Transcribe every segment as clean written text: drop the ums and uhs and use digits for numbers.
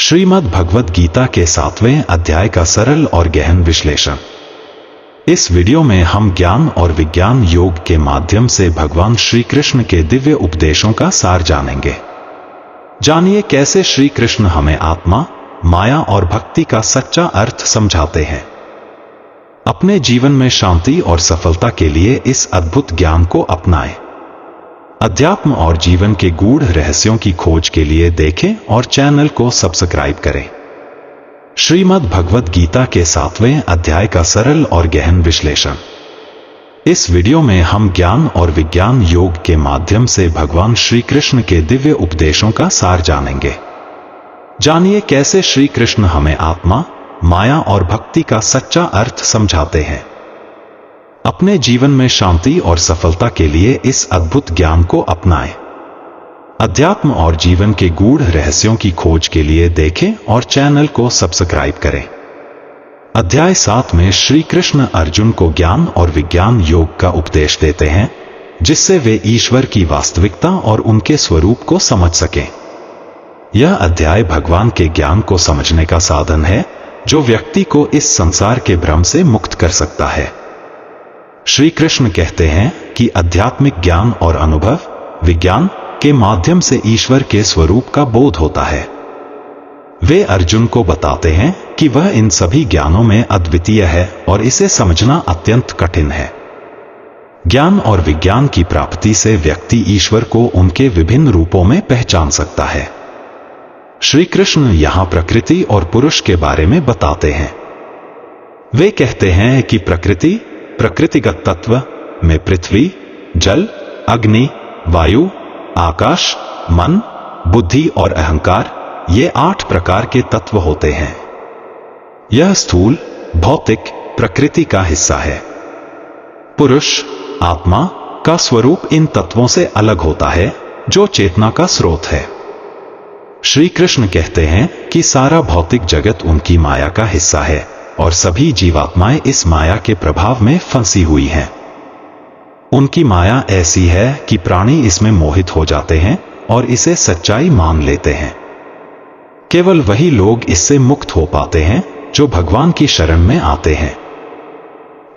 श्रीमद् भगवद गीता के 7वें अध्याय का सरल और गहन विश्लेषण। इस वीडियो में हम ज्ञान और विज्ञान योग के माध्यम से भगवान श्री कृष्ण के दिव्य उपदेशों का सार जानेंगे। जानिए कैसे श्री कृष्ण हमें आत्मा, माया और भक्ति का सच्चा अर्थ समझाते हैं। अपने जीवन में शांति और सफलता के लिए इस अद्भुत ज्ञान को अपनाएं। अध्यात्म और जीवन के गूढ़ रहस्यों की खोज के लिए देखें और चैनल को सब्सक्राइब करें। श्रीमद् भगवद गीता के 7वें अध्याय का सरल और गहन विश्लेषण। इस वीडियो में हम ज्ञान और विज्ञान योग के माध्यम से भगवान श्री कृष्ण के दिव्य उपदेशों का सार जानेंगे। जानिए कैसे श्री कृष्ण हमें आत्मा, माया और भक्ति का सच्चा अर्थ समझाते हैं। अपने जीवन में शांति और सफलता के लिए इस अद्भुत ज्ञान को अपनाएं। अध्यात्म और जीवन के गूढ़ रहस्यों की खोज के लिए देखें और चैनल को सब्सक्राइब करें। अध्याय 7 में श्री कृष्ण अर्जुन को ज्ञान और विज्ञान योग का उपदेश देते हैं, जिससे वे ईश्वर की वास्तविकता और उनके स्वरूप को समझ सकें। यह अध्याय भगवान के ज्ञान को समझने का साधन है, जो व्यक्ति को इस संसार के भ्रम से मुक्त कर सकता है। श्री कृष्ण कहते हैं कि आध्यात्मिक ज्ञान और अनुभव, विज्ञान के माध्यम से ईश्वर के स्वरूप का बोध होता है। वे अर्जुन को बताते हैं कि वह इन सभी ज्ञानों में अद्वितीय है और इसे समझना अत्यंत कठिन है। ज्ञान और विज्ञान की प्राप्ति से व्यक्ति ईश्वर को उनके विभिन्न रूपों में पहचान सकता है। श्री कृष्ण यहाँ प्रकृति और पुरुष के बारे में बताते हैं। वे कहते हैं कि प्रकृतिगत तत्व में पृथ्वी, जल, अग्नि, वायु, आकाश, मन, बुद्धि और अहंकार, ये 8 प्रकार के तत्व होते हैं। यह स्थूल, भौतिक प्रकृति का हिस्सा है। पुरुष, आत्मा का स्वरूप इन तत्वों से अलग होता है, जो चेतना का स्रोत है। श्री कृष्ण कहते हैं कि सारा भौतिक जगत उनकी माया का हिस्सा है और सभी जीवात्माएं इस माया के प्रभाव में फंसी हुई हैं। उनकी माया ऐसी है कि प्राणी इसमें मोहित हो जाते हैं और इसे सच्चाई मान लेते हैं। केवल वही लोग इससे मुक्त हो पाते हैं जो भगवान की शरण में आते हैं।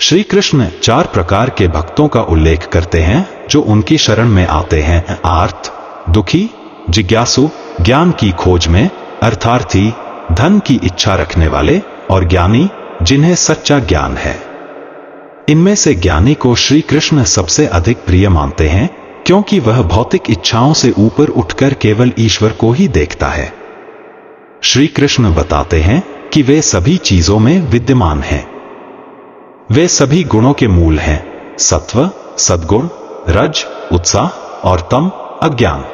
श्री कृष्ण 4 प्रकार के भक्तों का उल्लेख करते हैं जो उनकी शरण में आते हैं: आर्त, दुखी, जिज्ञासु, ज्ञान की खोज में, अर्थार्थी, धन की इच्छा रखने वाले और ज्ञानी, जिन्हें सच्चा ज्ञान है। इनमें से ज्ञानी को श्री कृष्ण सबसे अधिक प्रिय मानते हैं, क्योंकि वह भौतिक इच्छाओं से ऊपर उठकर केवल ईश्वर को ही देखता है। श्री कृष्ण बताते हैं कि वे सभी चीजों में विद्यमान हैं। वे सभी गुणों के मूल हैं: सत्व, सद्गुण, रज, उत्साह और तम, अज्ञान।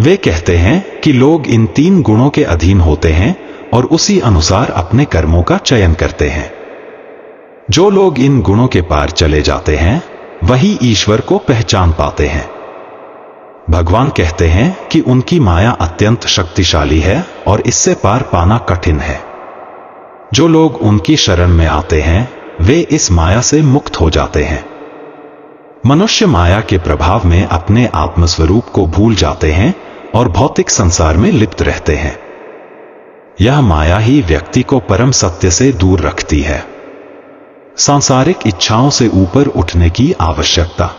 वे कहते हैं कि लोग इन 3 गुणों के अधीन होते हैं और उसी अनुसार अपने कर्मों का चयन करते हैं। जो लोग इन गुणों के पार चले जाते हैं, वही ईश्वर को पहचान पाते हैं। भगवान कहते हैं कि उनकी माया अत्यंत शक्तिशाली है और इससे पार पाना कठिन है। जो लोग उनकी शरण में आते हैं, वे इस माया से मुक्त हो जाते हैं। मनुष्य माया के प्रभाव में अपने आत्मस्वरूप को भूल जाते हैं और भौतिक संसार में लिप्त रहते हैं। यह माया ही व्यक्ति को परम सत्य से दूर रखती है। सांसारिक इच्छाओं से ऊपर उठने की आवश्यकता।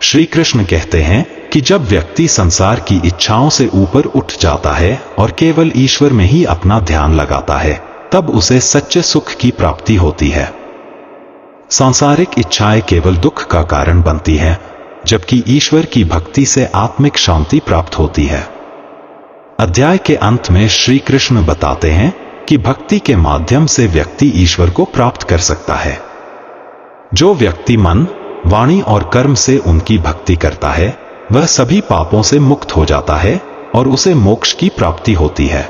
श्री कृष्ण कहते हैं कि जब व्यक्ति संसार की इच्छाओं से ऊपर उठ जाता है और केवल ईश्वर में ही अपना ध्यान लगाता है, तब उसे सच्चे सुख की प्राप्ति होती है। सांसारिक इच्छाएं केवल दुख का कारण बनती हैं, जबकि ईश्वर की भक्ति से आत्मिक शांति प्राप्त होती है। अध्याय के अंत में श्री कृष्ण बताते हैं कि भक्ति के माध्यम से व्यक्ति ईश्वर को प्राप्त कर सकता है। जो व्यक्ति मन, वाणी और कर्म से उनकी भक्ति करता है, वह सभी पापों से मुक्त हो जाता है और उसे मोक्ष की प्राप्ति होती है।